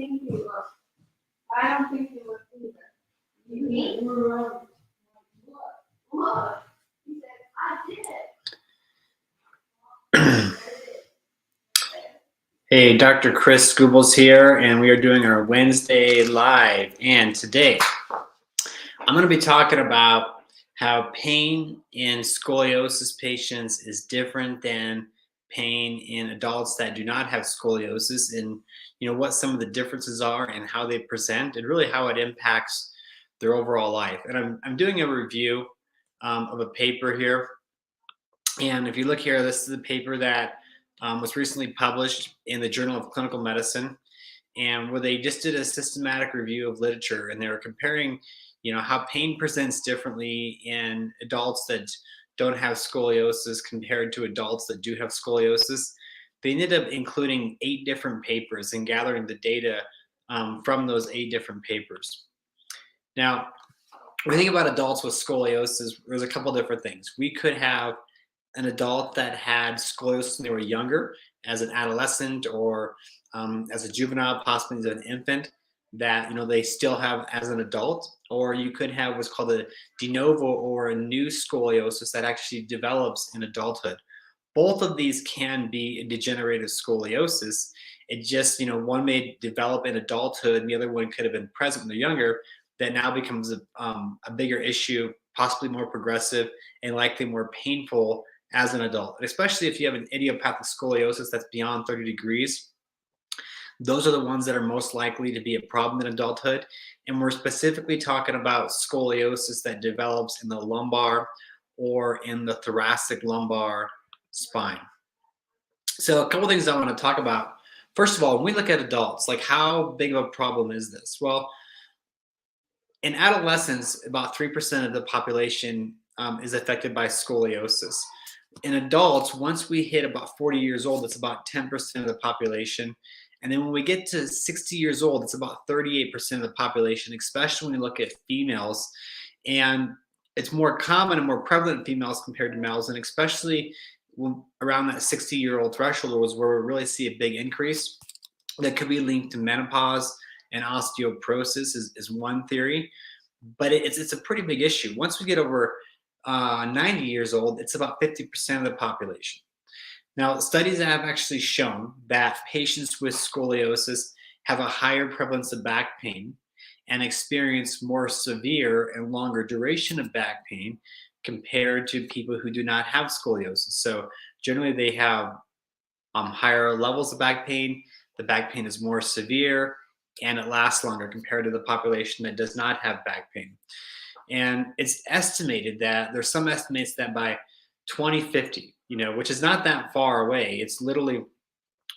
think you look. I don't think you look either. You mean? Look. He said, I did. Hey, Dr. Chris Gubbels here, and we are doing our Wednesday live. And today, I'm going to be talking about how pain in scoliosis patients is different than pain in adults that do not have scoliosis, and what some of the differences are and how they present, and really how it impacts their overall life. And I'm doing a review of a paper here. And if you look here, this is a paper that was recently published in the Journal of Clinical Medicine, and where they just did a systematic review of literature, and they were comparing, how pain presents differently in adults that don't have scoliosis compared to adults that do have scoliosis. They ended up including 8 different papers and gathering the data from those 8 different papers. Now, when we think about adults with scoliosis, there's a couple different things. We could have an adult that had scoliosis when they were younger, as an adolescent or as a juvenile, possibly as an infant, that they still have as an adult. Or you could have what's called a de novo or a new scoliosis that actually develops in adulthood. Both of these can be a degenerative scoliosis. It just, one may develop in adulthood and the other one could have been present when they're younger, that now becomes a bigger issue, possibly more progressive and likely more painful as an adult. And especially if you have an idiopathic scoliosis that's beyond 30 degrees, those are the ones that are most likely to be a problem in adulthood. And we're specifically talking about scoliosis that develops in the lumbar or in the thoracic lumbar spine. So a couple things I want to talk about. First of all, when we look at adults, like how big of a problem is this? Well, in adolescents, about 3% of the population is affected by scoliosis. In adults, once we hit about 40 years old, it's about 10% of the population. And then when we get to 60 years old, it's about 38% of the population, especially when you look at females. And it's more common and more prevalent in females compared to males. And especially around that 60-year-old threshold was where we really see a big increase that could be linked to menopause and osteoporosis is one theory. But it's a pretty big issue. Once we get over 90 years old, it's about 50% of the population. Now, studies have actually shown that patients with scoliosis have a higher prevalence of back pain and experience more severe and longer duration of back pain compared to people who do not have scoliosis. So generally they have higher levels of back pain. The back pain is more severe and it lasts longer compared to the population that does not have back pain. And it's estimated that there's some estimates that by 2050, which is not that far away, it's literally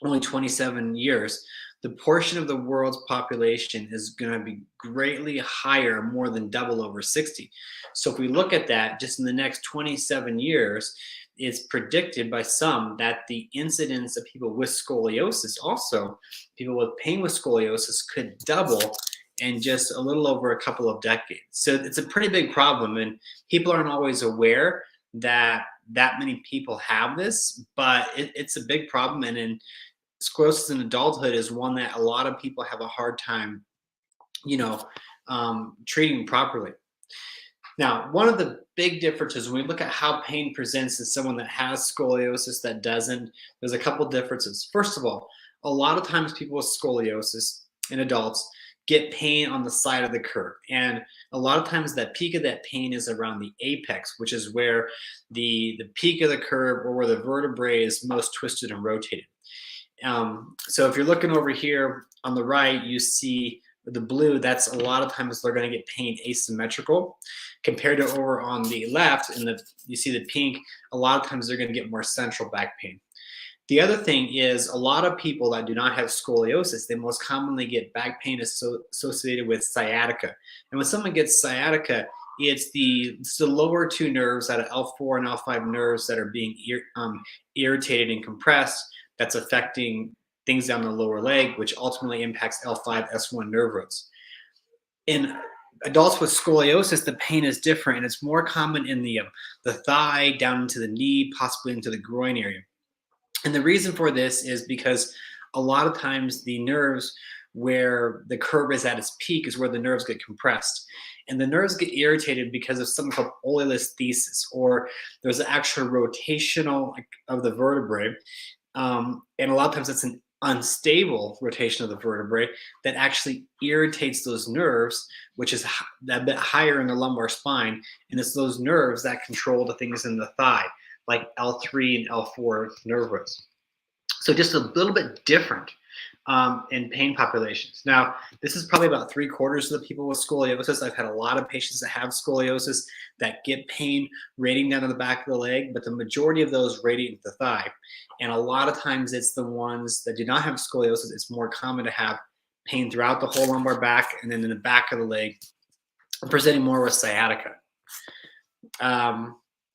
only 27 years, the portion of the world's population is going to be greatly higher, more than double over 60. So if we look at that just in the next 27 years, it's predicted by some that the incidence of people with scoliosis, also people with pain with scoliosis, could double in just a little over a couple of decades. So it's a pretty big problem, and people aren't always aware that many people have this, but it's a big problem. And in sclerosis in adulthood is one that a lot of people have a hard time, treating properly. Now, one of the big differences when we look at how pain presents in someone that has scoliosis that doesn't, there's a couple differences. First of all, a lot of times people with scoliosis in adults get pain on the side of the curve. And a lot of times that peak of that pain is around the apex, which is where the peak of the curve or where the vertebrae is most twisted and rotated. So if you're looking over here on the right, you see the blue, that's a lot of times they're going to get pain asymmetrical compared to over on the left, and you see the pink, a lot of times they're going to get more central back pain. The other thing is a lot of people that do not have scoliosis, they most commonly get back pain associated with sciatica. And when someone gets sciatica, it's the lower 2 nerves out of L4 and L5 nerves that are being irritated and compressed. That's affecting things down the lower leg, which ultimately impacts L5, S1 nerve roots. In adults with scoliosis, the pain is different, and it's more common in the thigh, down into the knee, possibly into the groin area. And the reason for this is because a lot of times the nerves where the curve is at its peak is where the nerves get compressed. And the nerves get irritated because of something called oleolisthesis, or there's an actual rotational of the vertebrae. And a lot of times it's an unstable rotation of the vertebrae that actually irritates those nerves, which is a bit higher in the lumbar spine. And it's those nerves that control the things in the thigh, like L3 and L4 nerve roots. So just a little bit different in pain populations. Now, this is probably about 3/4 of the people with scoliosis. I've had a lot of patients that have scoliosis that get pain radiating down to the back of the leg, but the majority of those radiate the thigh. And a lot of times it's the ones that do not have scoliosis. It's more common to have pain throughout the whole lumbar back and then in the back of the leg, presenting more with sciatica.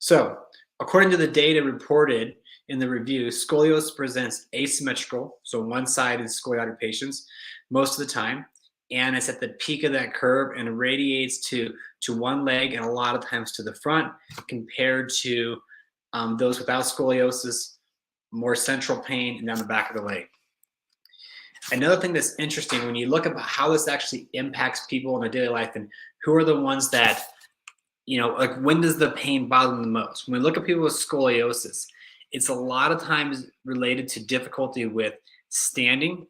So according to the data reported in the review, scoliosis presents asymmetrical, so one-sided scoliotic patients most of the time, and it's at the peak of that curve and radiates to one leg and a lot of times to the front, compared to those without scoliosis, more central pain and down the back of the leg. Another thing that's interesting when you look at how this actually impacts people in their daily life and who are the ones that, like when does the pain bother them the most? When we look at people with scoliosis, it's a lot of times related to difficulty with standing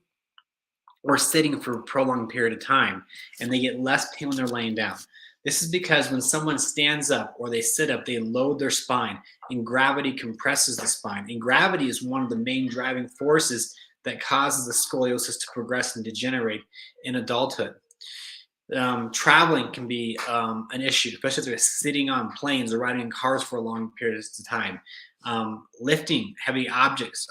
or sitting for a prolonged period of time, and they get less pain when they're laying down. This is because when someone stands up or they sit up, they load their spine, and gravity compresses the spine. And gravity is one of the main driving forces that causes the scoliosis to progress and degenerate in adulthood. Traveling can be an issue, especially if they're sitting on planes or riding in cars for long periods of time. Lifting heavy objects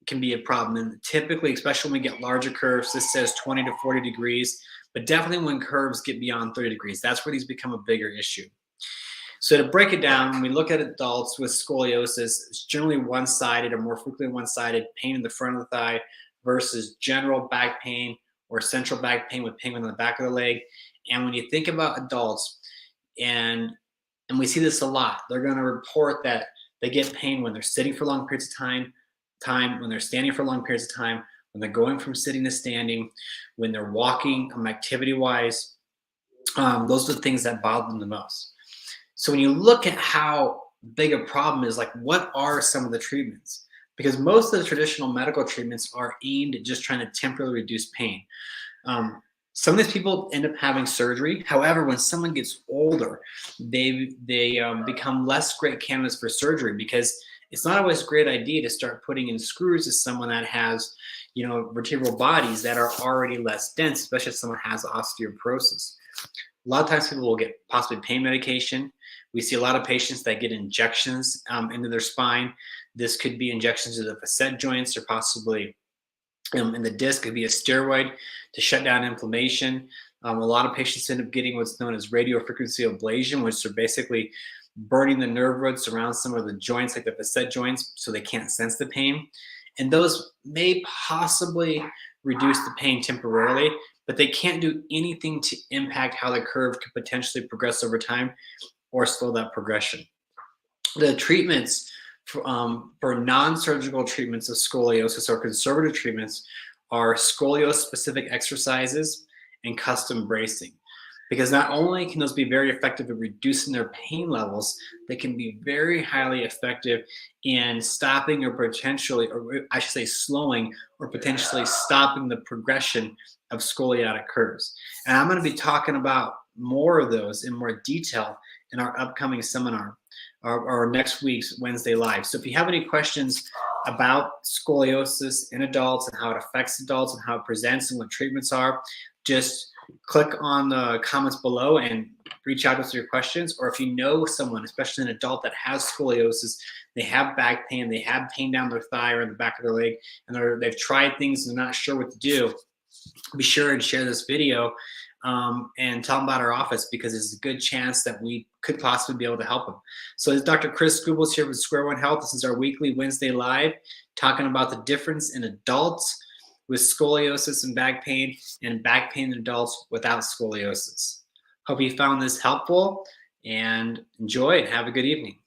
can be a problem. And typically, especially when we get larger curves, this says 20 to 40 degrees, but definitely when curves get beyond 30 degrees, that's where these become a bigger issue. So to break it down, when we look at adults with scoliosis, it's generally one-sided or more frequently one-sided pain in the front of the thigh versus general back pain or central back pain with pain on the back of the leg. And when you think about adults, and we see this a lot, they're going to report that they get pain when they're sitting for long periods of time, when they're standing for long periods of time, when they're going from sitting to standing, when they're walking activity-wise. Those are the things that bother them the most. So when you look at how big a problem is, like what are some of the treatments? Because most of the traditional medical treatments are aimed at just trying to temporarily reduce pain. Some of these people end up having surgery. However, when someone gets older, they become less great candidates for surgery, because it's not always a great idea to start putting in screws as someone that has, vertebral bodies that are already less dense, especially if someone has osteoporosis. A lot of times people will get possibly pain medication. We see a lot of patients that get injections into their spine. This could be injections to the facet joints or possibly in the disc. Could be a steroid to shut down inflammation. A lot of patients end up getting what's known as radiofrequency ablation, which are basically burning the nerve roots around some of the joints, like the facet joints, so they can't sense the pain. And those may possibly reduce the pain temporarily, but they can't do anything to impact how the curve could potentially progress over time or slow that progression. The treatments for non-surgical treatments of scoliosis or conservative treatments are scoliosis-specific exercises and custom bracing. Because not only can those be very effective at reducing their pain levels, they can be very highly effective in stopping or potentially, or I should say slowing or potentially stopping the progression of scoliotic curves. And I'm going to be talking about more of those in more detail in our upcoming seminar, or next week's Wednesday Live. So if you have any questions about scoliosis in adults and how it affects adults and how it presents and what treatments are, just click on the comments below and reach out to us with your questions. Or if you know someone, especially an adult that has scoliosis, they have back pain, they have pain down their thigh or in the back of their leg, and they've tried things and they're not sure what to do, be sure and share this video and tell them about our office, because there's a good chance that we could possibly be able to help them. So it's Dr. Chris Gubbels here with Square One Health. This is our weekly Wednesday Live, talking about the difference in adults with scoliosis and back pain in adults without scoliosis. Hope you found this helpful, and enjoy and have a good evening.